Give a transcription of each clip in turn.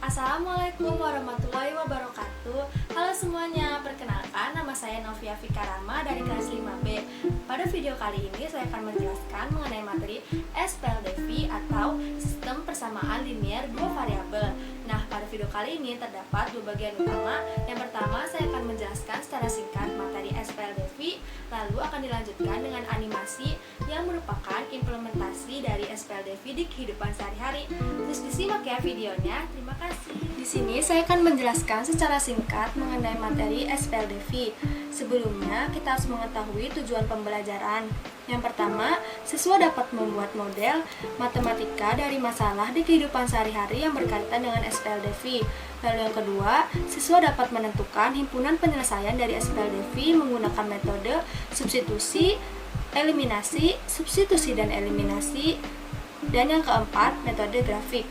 Assalamualaikum warahmatullahi wabarakatuh. Halo semuanya, perkenalkan nama saya Novia Fikarama dari kelas 5B. Pada video kali ini saya akan menjelaskan mengenai materi SPLDV atau Sistem Persamaan Linier Dua Variabel. Nah, pada video kali ini terdapat dua bagian utama. Yang pertama, saya akan menjelaskan secara singkat materi SPLDV, lalu akan dilanjutkan dengan animasi yang merupakan implementasi dari SPLDV di kehidupan sehari-hari. Terus disimak ya videonya. Terima kasih. Di sini saya akan menjelaskan secara singkat mengenai materi SPLDV. Sebelumnya, kita harus mengetahui tujuan pembelajaran. Yang pertama, siswa dapat membuat model matematika dari masalah di kehidupan sehari-hari yang berkaitan dengan SPLDV. Lalu yang kedua, siswa dapat menentukan himpunan penyelesaian dari SPLDV menggunakan metode substitusi, eliminasi, substitusi dan eliminasi. Dan yang keempat, metode grafik.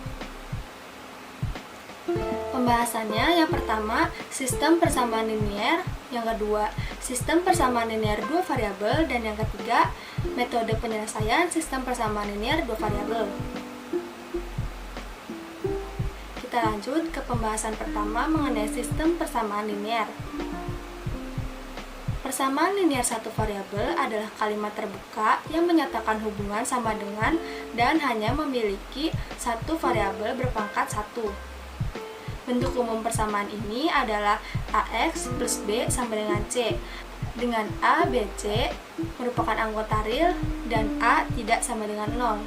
Pembahasannya, yang pertama, sistem persamaan linier, yang kedua, sistem persamaan linier dua variabel, dan yang ketiga, metode penyelesaian sistem persamaan linier dua variabel. Kita lanjut ke pembahasan pertama mengenai sistem persamaan linier. Persamaan linier satu variabel adalah kalimat terbuka yang menyatakan hubungan sama dengan dan hanya memiliki satu variabel berpangkat 1. Bentuk umum persamaan ini adalah AX plus B sama dengan C, dengan A, B, C merupakan anggota real dan A tidak sama dengan 0.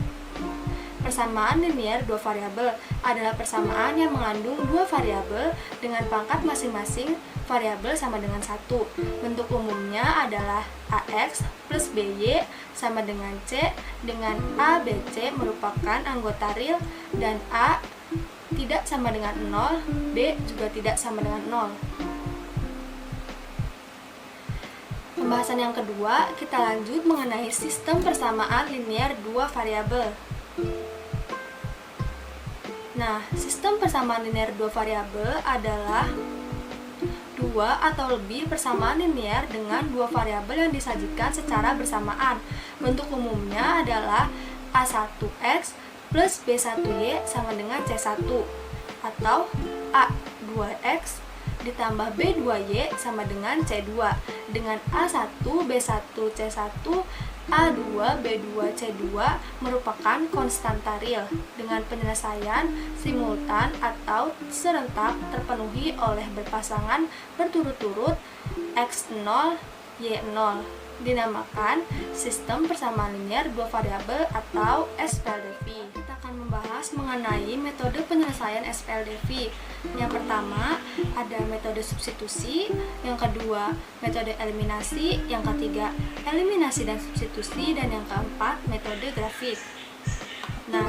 Persamaan linier dua variabel adalah persamaan yang mengandung dua variabel dengan pangkat masing-masing variabel sama dengan 1. Bentuk umumnya adalah AX plus BY sama dengan C, dengan A, B, C merupakan anggota real dan A tidak sama dengan 0, B juga tidak sama dengan 0. Pembahasan yang kedua, kita lanjut mengenai sistem persamaan linier dua variabel. Nah, sistem persamaan linier dua variabel adalah dua atau lebih persamaan linier dengan dua variabel yang disajikan secara bersamaan. Bentuk umumnya adalah A1X plus B1Y sama dengan C1, atau A2X ditambah B2Y sama dengan C2, dengan A1, B1, C1, A2, B2, C2 merupakan konstanta real dengan penyelesaian simultan atau serentak terpenuhi oleh berpasangan berturut-turut X0, Y0. Dinamakan sistem persamaan linier dua variabel atau SPLDV. Kita akan membahas mengenai metode penyelesaian SPLDV. Yang pertama, ada metode substitusi, yang kedua, metode eliminasi, yang ketiga, eliminasi dan substitusi, dan yang keempat, metode grafik. Nah,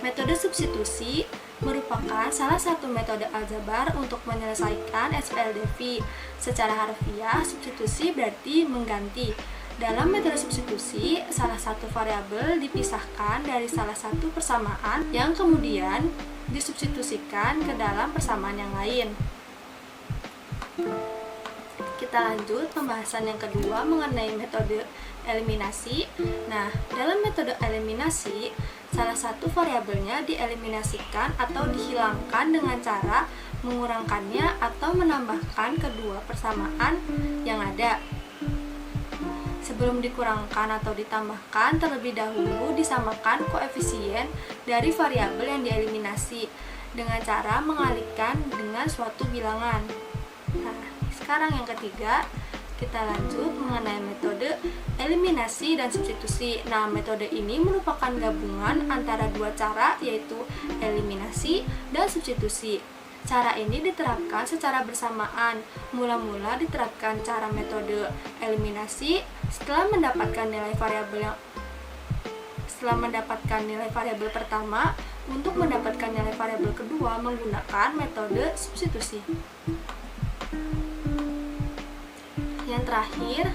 metode substitusi merupakan salah satu metode aljabar untuk menyelesaikan SPLDV. Secara harfiah, substitusi berarti mengganti. Dalam metode substitusi, salah satu variabel dipisahkan dari salah satu persamaan yang kemudian disubstitusikan ke dalam persamaan yang lain. Kita lanjut pembahasan yang kedua mengenai metode eliminasi. Nah, dalam metode eliminasi, salah satu variabelnya dieliminasikan atau dihilangkan dengan cara mengurangkannya atau menambahkan kedua persamaan yang ada. Sebelum dikurangkan atau ditambahkan, terlebih dahulu disamakan koefisien dari variabel yang dieliminasi dengan cara mengalihkan dengan suatu bilangan. Nah, sekarang yang ketiga, kita lanjut mengenai metode eliminasi dan substitusi. Nah, metode ini merupakan gabungan antara dua cara, yaitu eliminasi dan substitusi. Cara ini diterapkan secara bersamaan. Mula-mula diterapkan cara metode eliminasi setelah mendapatkan nilai variabel pertama. Untuk mendapatkan nilai variabel kedua menggunakan metode substitusi. Yang terakhir,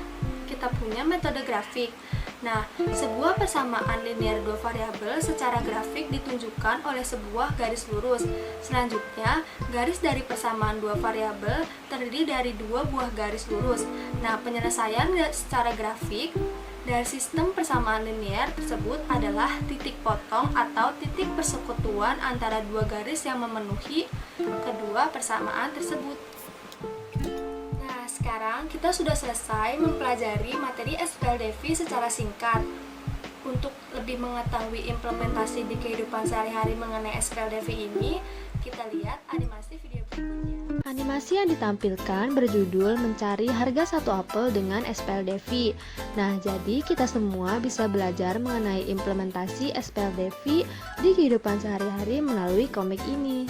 kita punya metode grafik. Nah, sebuah persamaan linier dua variabel secara grafik ditunjukkan oleh sebuah garis lurus. Selanjutnya, garis dari persamaan dua variabel terdiri dari dua buah garis lurus. Nah, penyelesaian secara grafik Dari sistem persamaan linear tersebut adalah titik potong atau titik persekutuan antara dua garis yang memenuhi kedua persamaan tersebut. Nah, sekarang kita sudah selesai mempelajari materi SPLDV secara singkat. Untuk lebih mengetahui implementasi di kehidupan sehari-hari mengenai SPLDV ini, kita lihat animasi video berikutnya. Animasi yang ditampilkan berjudul Mencari Harga Satu Apel dengan SPLDV. Nah, jadi kita semua bisa belajar mengenai implementasi SPLDV di kehidupan sehari-hari melalui komik ini.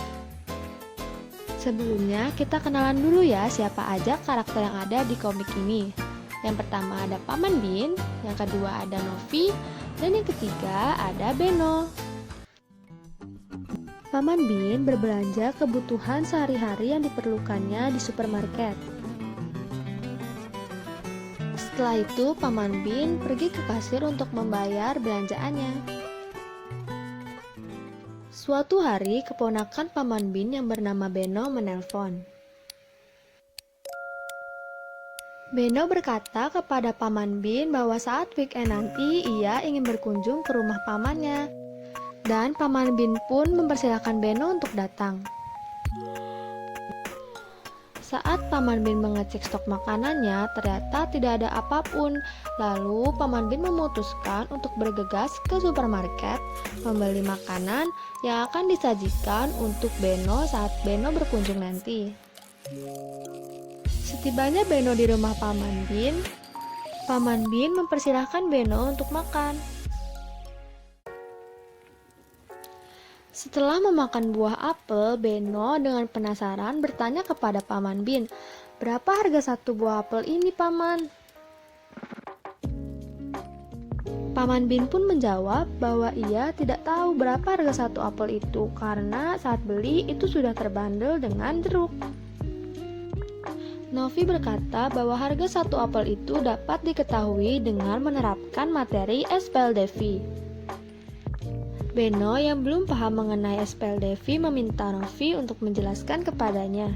Sebelumnya, kita kenalan dulu ya siapa aja karakter yang ada di komik ini. Yang pertama ada Paman Bin, yang kedua ada Novi, dan yang ketiga ada Beno. Paman Bin berbelanja kebutuhan sehari-hari yang diperlukannya di supermarket. Setelah itu, Paman Bin pergi ke kasir untuk membayar belanjaannya. Suatu hari, keponakan Paman Bin yang bernama Beno menelpon. Beno berkata kepada Paman Bin bahwa saat weekend nanti ia ingin berkunjung ke rumah pamannya. Dan Paman Bin pun mempersilahkan Beno untuk datang. Saat Paman Bin mengecek stok makanannya, ternyata tidak ada apapun. Lalu Paman Bin memutuskan untuk bergegas ke supermarket membeli makanan yang akan disajikan untuk Beno saat Beno berkunjung nanti. Setibanya Beno di rumah Paman Bin mempersilahkan Beno untuk makan. Setelah memakan buah apel, Beno dengan penasaran bertanya kepada Paman Bin, "Berapa harga satu buah apel ini, Paman?" Paman Bin pun menjawab bahwa ia tidak tahu berapa harga satu apel itu karena saat beli itu sudah terbandel dengan jeruk. Novi berkata bahwa harga satu apel itu dapat diketahui dengan menerapkan materi SPLDV. Beno yang belum paham mengenai SPLDV meminta Novi untuk menjelaskan kepadanya.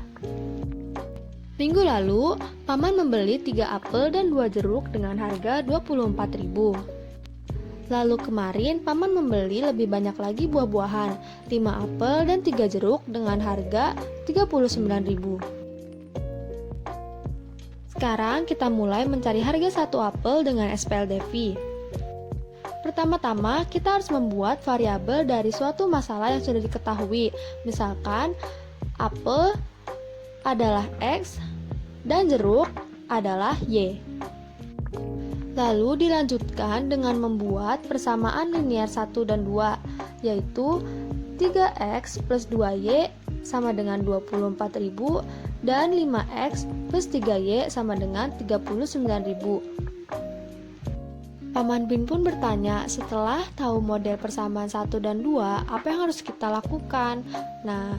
Minggu lalu, Paman membeli 3 apel dan 2 jeruk dengan harga 24.000. Lalu kemarin, Paman membeli lebih banyak lagi buah-buahan, 5 apel dan 3 jeruk dengan harga 39.000. Sekarang kita mulai mencari harga satu apel dengan SPLDV. Pertama-tama, kita harus membuat variabel dari suatu masalah yang sudah diketahui. Misalkan, apel adalah X dan jeruk adalah Y. Lalu dilanjutkan dengan membuat persamaan linear 1 dan 2, yaitu 3X plus 2Y sama dengan 24.000 dan 5X plus 3Y sama dengan 39.000. Paman Bin pun bertanya, setelah tahu model persamaan 1 dan 2, apa yang harus kita lakukan? Nah,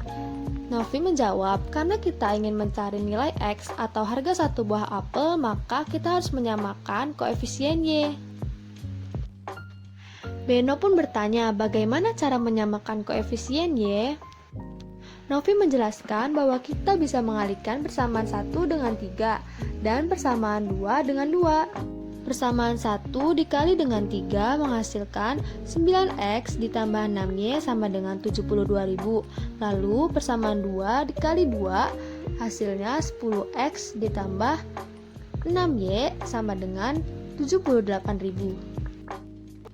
Novi menjawab, karena kita ingin mencari nilai X atau harga satu buah apel, maka kita harus menyamakan koefisien Y. Beno pun bertanya, bagaimana cara menyamakan koefisien Y? Novi menjelaskan bahwa kita bisa mengalihkan persamaan 1 dengan 3 dan persamaan 2 dengan 2. Persamaan 1 dikali dengan 3 menghasilkan 9X ditambah 6Y sama dengan 72.000. Lalu persamaan 2 dikali 2 hasilnya 10X ditambah 6Y sama dengan 78.000.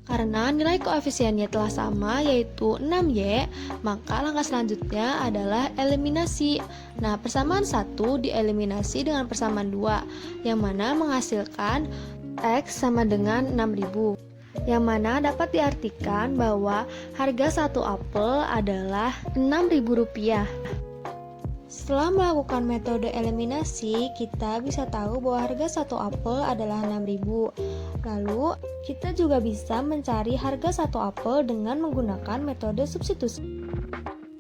Karena nilai koefisiennya telah sama yaitu 6Y, maka langkah selanjutnya adalah eliminasi. Nah, persamaan 1 dieliminasi dengan persamaan 2 yang mana menghasilkan X sama dengan 6.000, yang mana dapat diartikan bahwa harga satu apel adalah Rp6.000. Setelah melakukan metode eliminasi, kita bisa tahu bahwa harga satu apel adalah 6.000. Lalu, kita juga bisa mencari harga satu apel dengan menggunakan metode substitusi.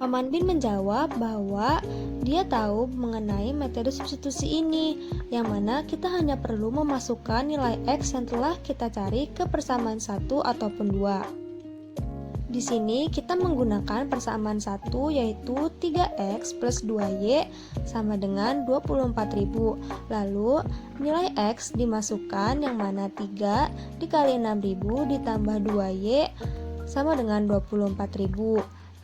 Paman Bin menjawab bahwa dia tahu mengenai metode substitusi ini, yang mana kita hanya perlu memasukkan nilai X yang telah kita cari ke persamaan 1 ataupun 2. Di sini kita menggunakan persamaan 1 yaitu 3x plus 2y sama dengan 24.000. Lalu nilai x dimasukkan yang mana 3 dikali 6.000 ditambah 2y sama dengan 24.000.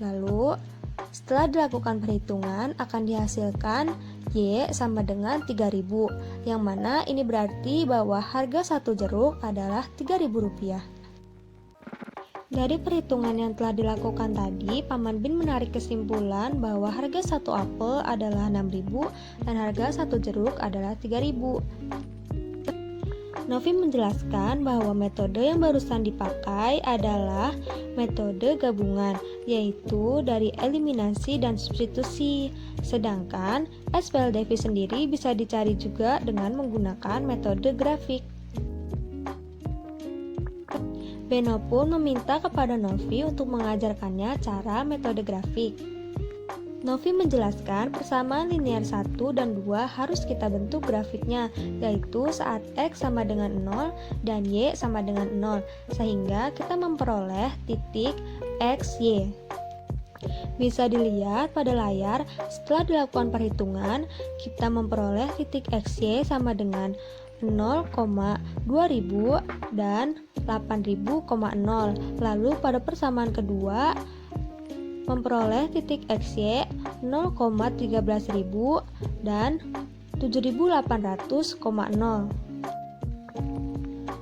Lalu setelah dilakukan perhitungan akan dihasilkan y sama dengan 3.000, yang mana ini berarti bahwa harga satu jeruk adalah Rp3.000. Dari perhitungan yang telah dilakukan tadi, Paman Bin menarik kesimpulan bahwa harga satu apel adalah 6.000 dan harga satu jeruk adalah 3.000. Novi menjelaskan bahwa metode yang barusan dipakai adalah metode gabungan, yaitu dari eliminasi dan substitusi. Sedangkan SPLDV sendiri bisa dicari juga dengan menggunakan metode grafik. Beno pun meminta kepada Novi untuk mengajarkannya cara metode grafik. Novi menjelaskan persamaan linear 1 dan 2 harus kita bentuk grafiknya, yaitu saat X sama dengan 0 dan Y sama dengan 0, sehingga kita memperoleh titik XY. Bisa dilihat pada layar, setelah dilakukan perhitungan, kita memperoleh titik XY sama dengan 0,2000 dan 8000,0. Lalu pada persamaan kedua memperoleh titik XY 0,13000 dan 7800,0.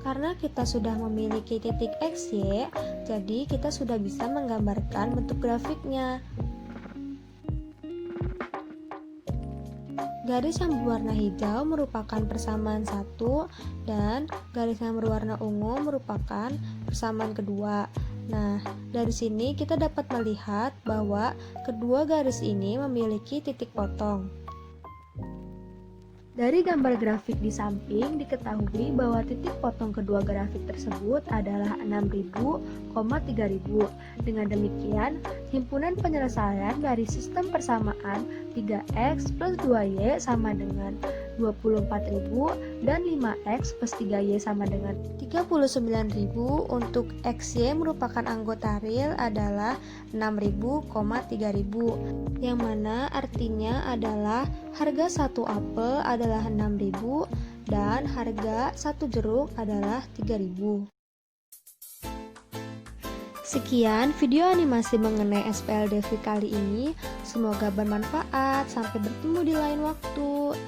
Karena kita sudah memiliki titik XY, jadi kita sudah bisa menggambarkan bentuk grafiknya. Garis yang berwarna hijau merupakan persamaan 1 dan garis yang berwarna ungu merupakan persamaan kedua. Nah, dari sini kita dapat melihat bahwa kedua garis ini memiliki titik potong. Dari gambar grafik di samping diketahui bahwa titik potong kedua grafik tersebut adalah 6.000, 3.000. Dengan demikian, himpunan penyelesaian dari sistem persamaan 3x plus 2y sama dengan 24.000 dan 5x plus 3y sama dengan 39.000 untuk XY merupakan anggota real adalah 6.000, 3.000, yang mana artinya adalah harga satu apel adalah 6.000 dan harga satu jeruk adalah 3.000. Sekian video animasi mengenai SPLDV kali ini. Semoga bermanfaat. Sampai bertemu di lain waktu.